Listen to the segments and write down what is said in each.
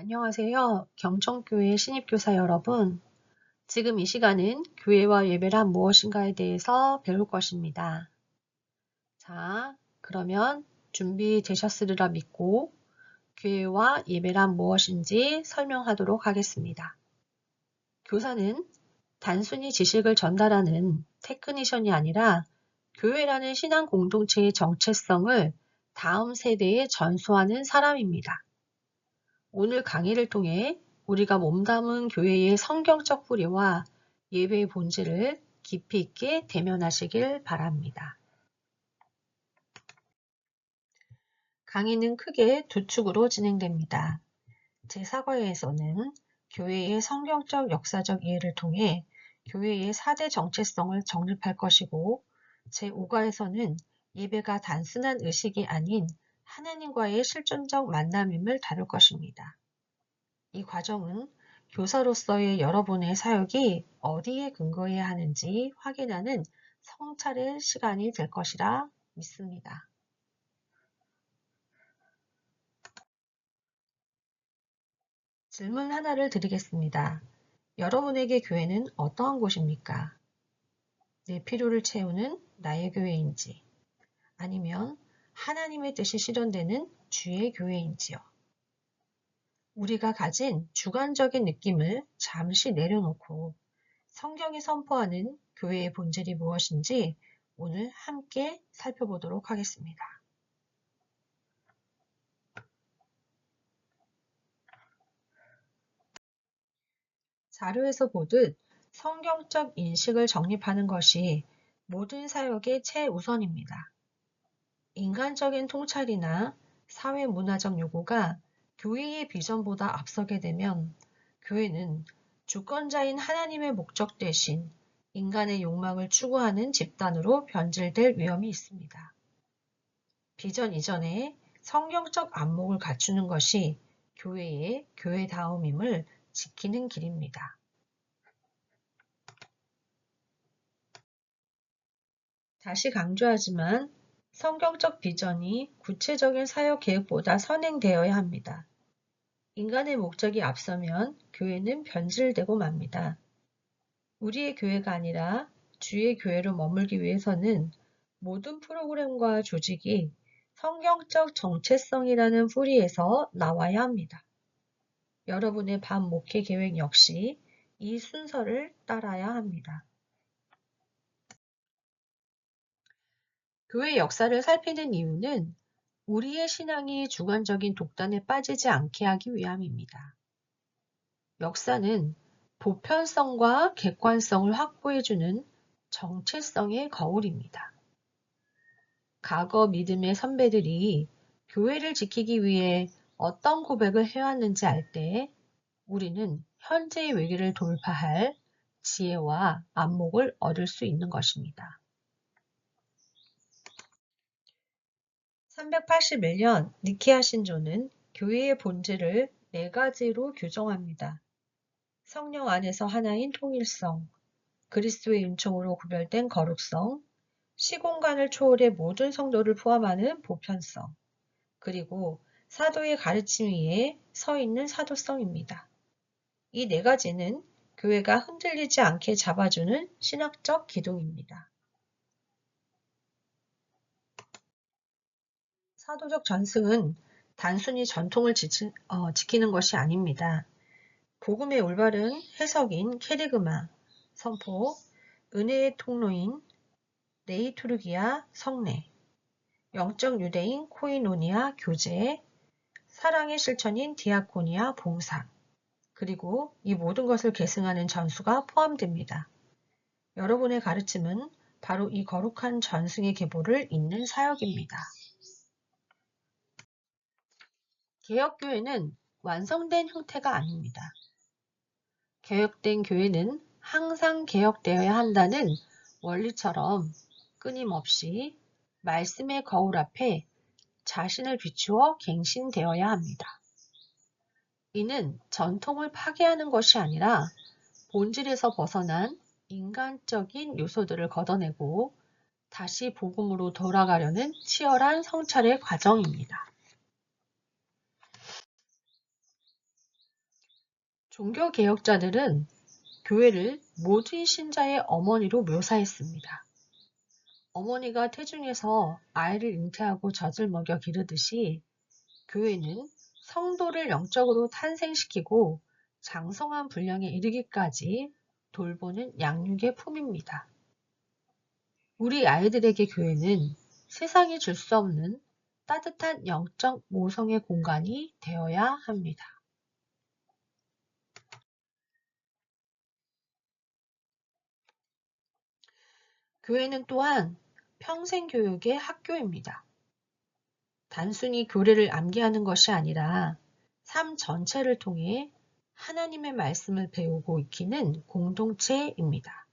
안녕하세요. 경청교회 신입교사 여러분. 지금 이 시간은 교회와 예배란 무엇인가에 대해서 배울 것입니다. 자, 그러면 준비되셨으리라 믿고 교회와 예배란 무엇인지 설명하도록 하겠습니다. 교사는 단순히 지식을 전달하는 테크니션이 아니라 교회라는 신앙 공동체의 정체성을 다음 세대에 전수하는 사람입니다. 오늘 강의를 통해 우리가 몸담은 교회의 성경적 뿌리와 예배의 본질을 깊이 있게 대면하시길 바랍니다. 강의는 크게 두 축으로 진행됩니다. 제4과에서는 교회의 성경적 역사적 이해를 통해 교회의 4대 정체성을 정립할 것이고, 제5과에서는 예배가 단순한 의식이 아닌 하나님과의 실존적 만남임을 다룰 것입니다. 이 과정은 교사로서의 여러분의 사역이 어디에 근거해야 하는지 확인하는 성찰의 시간이 될 것이라 믿습니다. 질문 하나를 드리겠습니다. 여러분에게 교회는 어떠한 곳입니까? 내 필요를 채우는 나의 교회인지, 아니면 하나님의 뜻이 실현되는 주의 교회인지요? 우리가 가진 주관적인 느낌을 잠시 내려놓고 성경이 선포하는 교회의 본질이 무엇인지 오늘 함께 살펴보도록 하겠습니다. 자료에서 보듯 성경적 인식을 정립하는 것이 모든 사역의 최우선입니다. 인간적인 통찰이나 사회 문화적 요구가 교회의 비전보다 앞서게 되면 교회는 주권자인 하나님의 목적 대신 인간의 욕망을 추구하는 집단으로 변질될 위험이 있습니다. 비전 이전에 성경적 안목을 갖추는 것이 교회의 교회다움임을 지키는 길입니다. 다시 강조하지만 성경적 비전이 구체적인 사역 계획보다 선행되어야 합니다. 인간의 목적이 앞서면 교회는 변질되고 맙니다. 우리의 교회가 아니라 주의 교회로 머물기 위해서는 모든 프로그램과 조직이 성경적 정체성이라는 뿌리에서 나와야 합니다. 여러분의 밤 목회 계획 역시 이 순서를 따라야 합니다. 교회 역사를 살피는 이유는 우리의 신앙이 주관적인 독단에 빠지지 않게 하기 위함입니다. 역사는 보편성과 객관성을 확보해주는 정체성의 거울입니다. 과거 믿음의 선배들이 교회를 지키기 위해 어떤 고백을 해왔는지 알 때 우리는 현재의 위기를 돌파할 지혜와 안목을 얻을 수 있는 것입니다. 381년 니케아 신조는 교회의 본질을 4가지로 규정합니다. 성령 안에서 하나인 통일성, 그리스도의 은총으로 구별된 거룩성, 시공간을 초월해 모든 성도를 포함하는 보편성, 그리고 사도의 가르침 위에 서 있는 사도성입니다. 이 4가지는 교회가 흔들리지 않게 잡아주는 신학적 기둥입니다. 사도적 전승은 단순히 전통을 지키는 것이 아닙니다. 복음의 올바른 해석인 캐리그마, 선포, 은혜의 통로인 레이투르기아 성례, 영적 유대인 코이노니아 교제, 사랑의 실천인 디아코니아 봉사, 그리고 이 모든 것을 계승하는 전수가 포함됩니다. 여러분의 가르침은 바로 이 거룩한 전승의 계보를 잇는 사역입니다. 개혁교회는 완성된 형태가 아닙니다. 개혁된 교회는 항상 개혁되어야 한다는 원리처럼 끊임없이 말씀의 거울 앞에 자신을 비추어 갱신되어야 합니다. 이는 전통을 파괴하는 것이 아니라 본질에서 벗어난 인간적인 요소들을 걷어내고 다시 복음으로 돌아가려는 치열한 성찰의 과정입니다. 종교개혁자들은 교회를 모든 신자의 어머니로 묘사했습니다. 어머니가 태중에서 아이를 잉태하고 젖을 먹여 기르듯이 교회는 성도를 영적으로 탄생시키고 장성한 분량에 이르기까지 돌보는 양육의 품입니다. 우리 아이들에게 교회는 세상이 줄 수 없는 따뜻한 영적 모성의 공간이 되어야 합니다. 교회는 또한 평생교육의 학교입니다. 단순히 교리를 암기하는 것이 아니라 삶 전체를 통해 하나님의 말씀을 배우고 익히는 공동체입니다.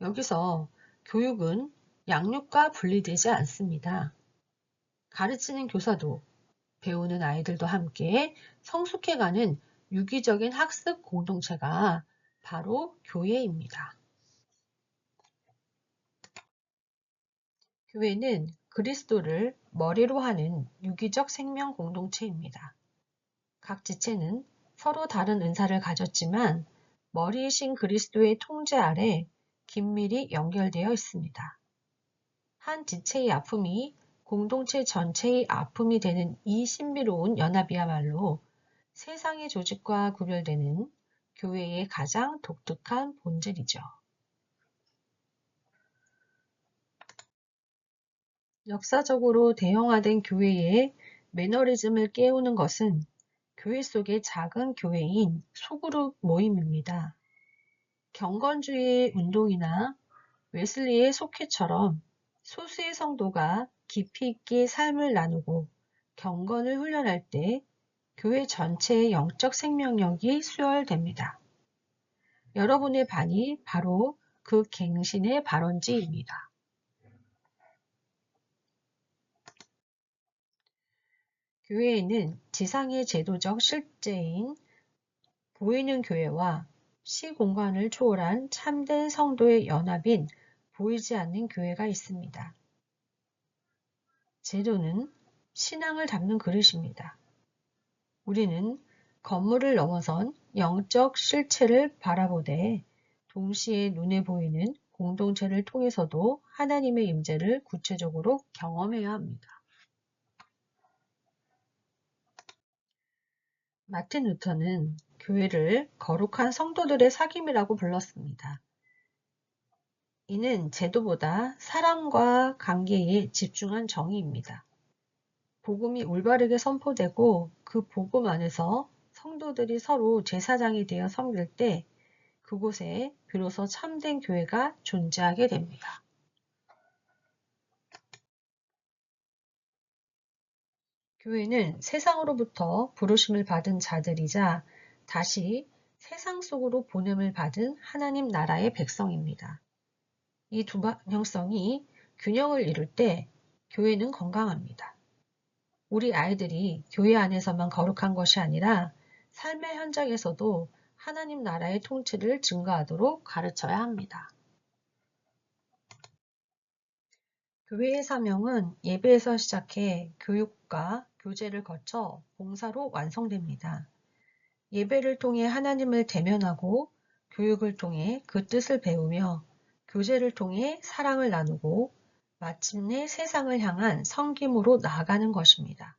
여기서 교육은 양육과 분리되지 않습니다. 가르치는 교사도 배우는 아이들도 함께 성숙해가는 유기적인 학습 공동체가 바로 교회입니다. 교회는 그리스도를 머리로 하는 유기적 생명 공동체입니다. 각 지체는 서로 다른 은사를 가졌지만 머리이신 그리스도의 통제 아래 긴밀히 연결되어 있습니다. 한 지체의 아픔이 공동체 전체의 아픔이 되는 이 신비로운 연합이야말로 세상의 조직과 구별되는 교회의 가장 독특한 본질이죠. 역사적으로 대형화된 교회의 매너리즘을 깨우는 것은 교회 속의 작은 교회인 소그룹 모임입니다. 경건주의 운동이나 웨슬리의 속회처럼 소수의 성도가 깊이 있게 삶을 나누고 경건을 훈련할 때 교회 전체의 영적 생명력이 수혈됩니다. 여러분의 반이 바로 그 갱신의 발원지입니다. 교회에는 지상의 제도적 실제인 보이는 교회와 시공간을 초월한 참된 성도의 연합인 보이지 않는 교회가 있습니다. 제도는 신앙을 담는 그릇입니다. 우리는 건물을 넘어선 영적 실체를 바라보되 동시에 눈에 보이는 공동체를 통해서도 하나님의 임재를 구체적으로 경험해야 합니다. 마틴 루터는 교회를 거룩한 성도들의 사귐이라고 불렀습니다. 이는 제도보다 사랑과 관계에 집중한 정의입니다. 복음이 올바르게 선포되고 그 복음 안에서 성도들이 서로 제사장이 되어 섬길 때 그곳에 비로소 참된 교회가 존재하게 됩니다. 교회는 세상으로부터 부르심을 받은 자들이자 다시 세상 속으로 보냄을 받은 하나님 나라의 백성입니다. 이 두 방향성이 균형을 이룰 때 교회는 건강합니다. 우리 아이들이 교회 안에서만 거룩한 것이 아니라 삶의 현장에서도 하나님 나라의 통치를 증거하도록 가르쳐야 합니다. 교회의 사명은 예배에서 시작해 교육과 교제를 거쳐 봉사로 완성됩니다. 예배를 통해 하나님을 대면하고 교육을 통해 그 뜻을 배우며 교제를 통해 사랑을 나누고 마침내 세상을 향한 섬김으로 나아가는 것입니다.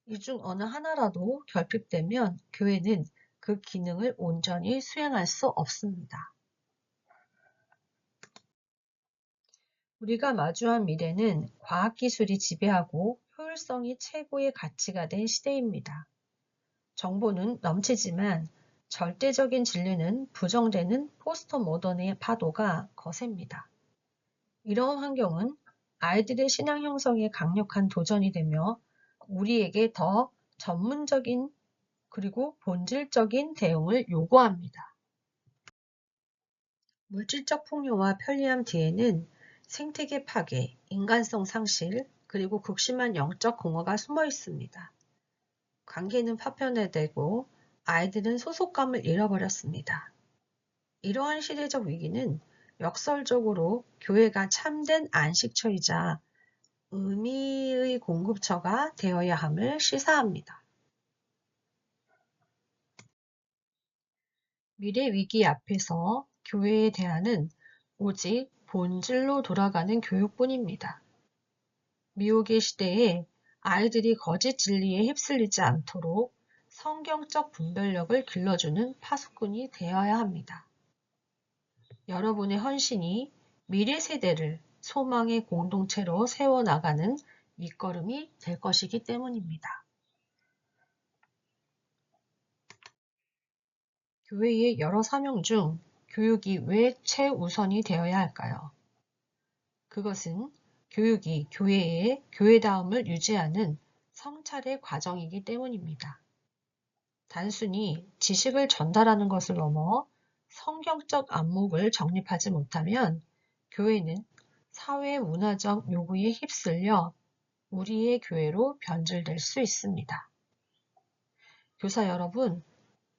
이 중 어느 하나라도 결핍되면 교회는 그 기능을 온전히 수행할 수 없습니다. 우리가 마주한 미래는 과학기술이 지배하고 효율성이 최고의 가치가 된 시대입니다. 정보는 넘치지만 절대적인 진리는 부정되는 포스트 모던의 파도가 거셉니다. 이러한 환경은 아이들의 신앙 형성에 강력한 도전이 되며 우리에게 더 전문적인 그리고 본질적인 대응을 요구합니다. 물질적 풍요와 편리함 뒤에는 생태계 파괴, 인간성 상실, 그리고 극심한 영적 공허가 숨어 있습니다. 관계는 파편화되고 아이들은 소속감을 잃어버렸습니다. 이러한 시대적 위기는 역설적으로 교회가 참된 안식처이자 의미의 공급처가 되어야 함을 시사합니다. 미래 위기 앞에서 교회의 대안은 오직 본질로 돌아가는 교육뿐입니다. 미혹의 시대에 아이들이 거짓 진리에 휩쓸리지 않도록 성경적 분별력을 길러주는 파수꾼이 되어야 합니다. 여러분의 헌신이 미래 세대를 소망의 공동체로 세워나가는 밑거름이 될 것이기 때문입니다. 교회의 여러 사명 중 교육이 왜 최우선이 되어야 할까요? 그것은 교육이 교회의 교회다움을 유지하는 성찰의 과정이기 때문입니다. 단순히 지식을 전달하는 것을 넘어 성경적 안목을 정립하지 못하면 교회는 사회 문화적 요구에 휩쓸려 우리의 교회로 변질될 수 있습니다. 교사 여러분,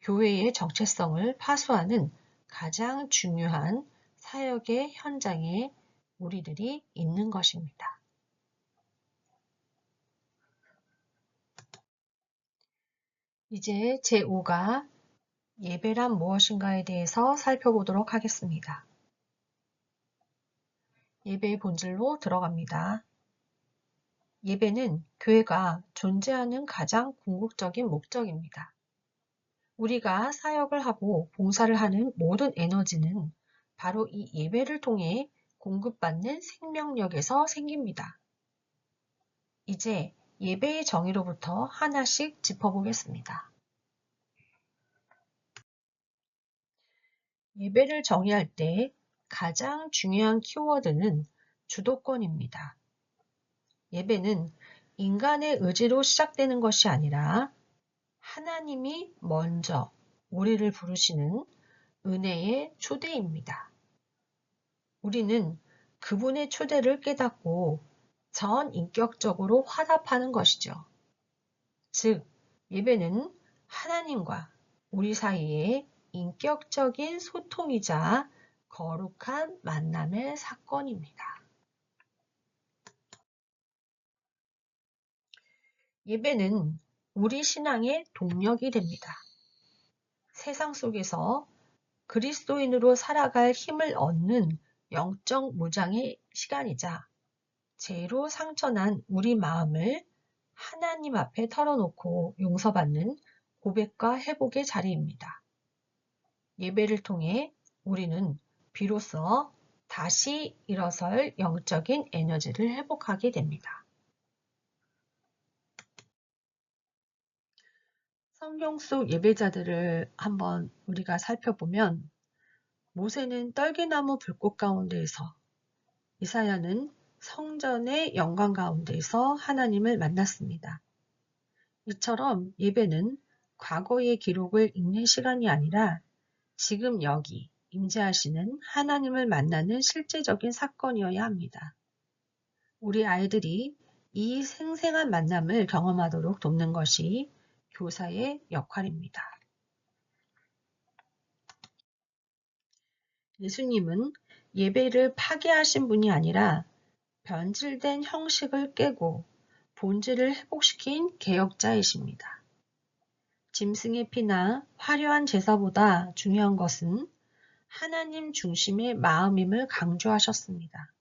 교회의 정체성을 파수하는 가장 중요한 사역의 현장에 우리들이 있는 것입니다. 이제 제5가 예배란 무엇인가에 대해서 살펴보도록 하겠습니다. 예배의 본질로 들어갑니다. 예배는 교회가 존재하는 가장 궁극적인 목적입니다. 우리가 사역을 하고 봉사를 하는 모든 에너지는 바로 이 예배를 통해 공급받는 생명력에서 생깁니다. 이제 예배의 정의로부터 하나씩 짚어보겠습니다. 예배를 정의할 때 가장 중요한 키워드는 주도권입니다. 예배는 인간의 의지로 시작되는 것이 아니라 하나님이 먼저 우리를 부르시는 은혜의 초대입니다. 우리는 그분의 초대를 깨닫고 전인격적으로 화답하는 것이죠. 즉, 예배는 하나님과 우리 사이의 인격적인 소통이자 거룩한 만남의 사건입니다. 예배는 우리 신앙의 동력이 됩니다. 세상 속에서 그리스도인으로 살아갈 힘을 얻는 영적 무장의 시간이자 죄로 상처난 우리 마음을 하나님 앞에 털어놓고 용서받는 고백과 회복의 자리입니다. 예배를 통해 우리는 비로소 다시 일어설 영적인 에너지를 회복하게 됩니다. 성경 속 예배자들을 한번 우리가 살펴보면 모세는 떨기나무 불꽃 가운데에서, 이사야는 성전의 영광 가운데에서 하나님을 만났습니다. 이처럼 예배는 과거의 기록을 읽는 시간이 아니라 지금 여기 임재하시는 하나님을 만나는 실제적인 사건이어야 합니다. 우리 아이들이 이 생생한 만남을 경험하도록 돕는 것이 교사의 역할입니다. 예수님은 예배를 파괴하신 분이 아니라 변질된 형식을 깨고 본질을 회복시킨 개혁자이십니다. 짐승의 피나 화려한 제사보다 중요한 것은 하나님 중심의 마음임을 강조하셨습니다.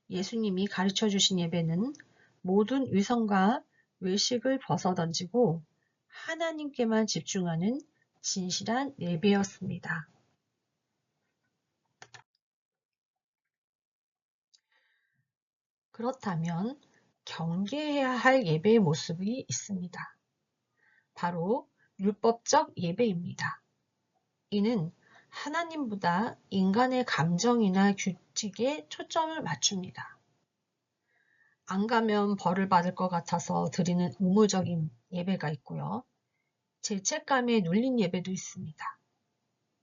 예수님이 가르쳐 주신 예배는 모든 위선과 외식을 벗어던지고 하나님께만 집중하는 진실한 예배였습니다. 그렇다면 경계해야 할 예배의 모습이 있습니다. 바로 율법적 예배입니다. 이는 하나님보다 인간의 감정이나 규칙에 초점을 맞춥니다. 안 가면 벌을 받을 것 같아서 드리는 의무적인 예배가 있고요. 죄책감에 눌린 예배도 있습니다.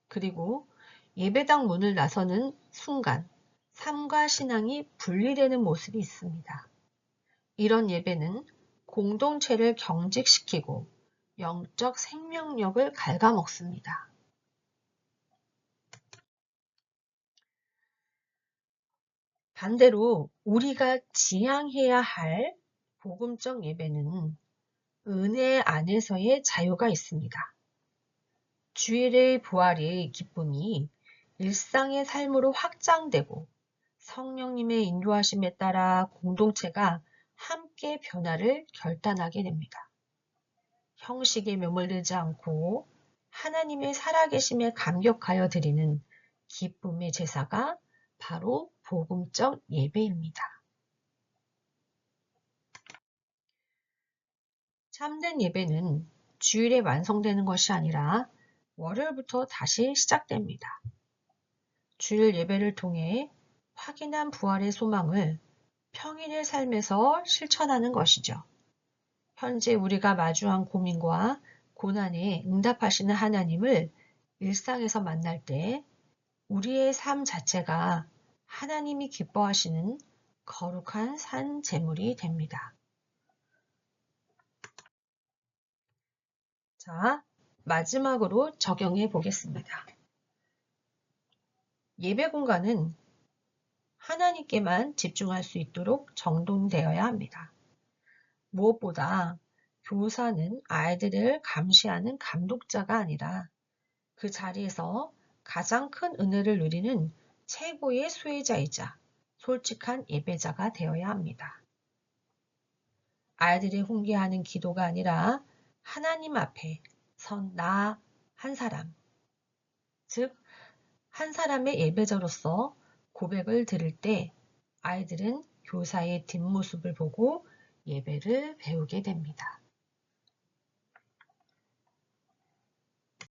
그리고 예배당 문을 나서는 순간 삶과 신앙이 분리되는 모습이 있습니다. 이런 예배는 공동체를 경직시키고 영적 생명력을 갉아먹습니다. 반대로 우리가 지향해야 할 복음적 예배는 은혜 안에서의 자유가 있습니다. 주일의 부활의 기쁨이 일상의 삶으로 확장되고 성령님의 인도하심에 따라 공동체가 함께 변화를 결단하게 됩니다. 형식에 매몰되지 않고 하나님의 살아계심에 감격하여 드리는 기쁨의 제사가 바로 복음적 예배입니다. 참된 예배는 주일에 완성되는 것이 아니라 월요일부터 다시 시작됩니다. 주일 예배를 통해 확인한 부활의 소망을 평일의 삶에서 실천하는 것이죠. 현재 우리가 마주한 고민과 고난에 응답하시는 하나님을 일상에서 만날 때 우리의 삶 자체가 하나님이 기뻐하시는 거룩한 산 제물이 됩니다. 자, 마지막으로 적용해 보겠습니다. 예배 공간은 하나님께만 집중할 수 있도록 정돈되어야 합니다. 무엇보다 교사는 아이들을 감시하는 감독자가 아니라 그 자리에서 가장 큰 은혜를 누리는 최고의 수혜자이자 솔직한 예배자가 되어야 합니다. 아이들이 훈계하는 기도가 아니라 하나님 앞에 선 나 한 사람, 즉 한 사람의 예배자로서 고백을 드릴 때 아이들은 교사의 뒷모습을 보고 예배를 배우게 됩니다.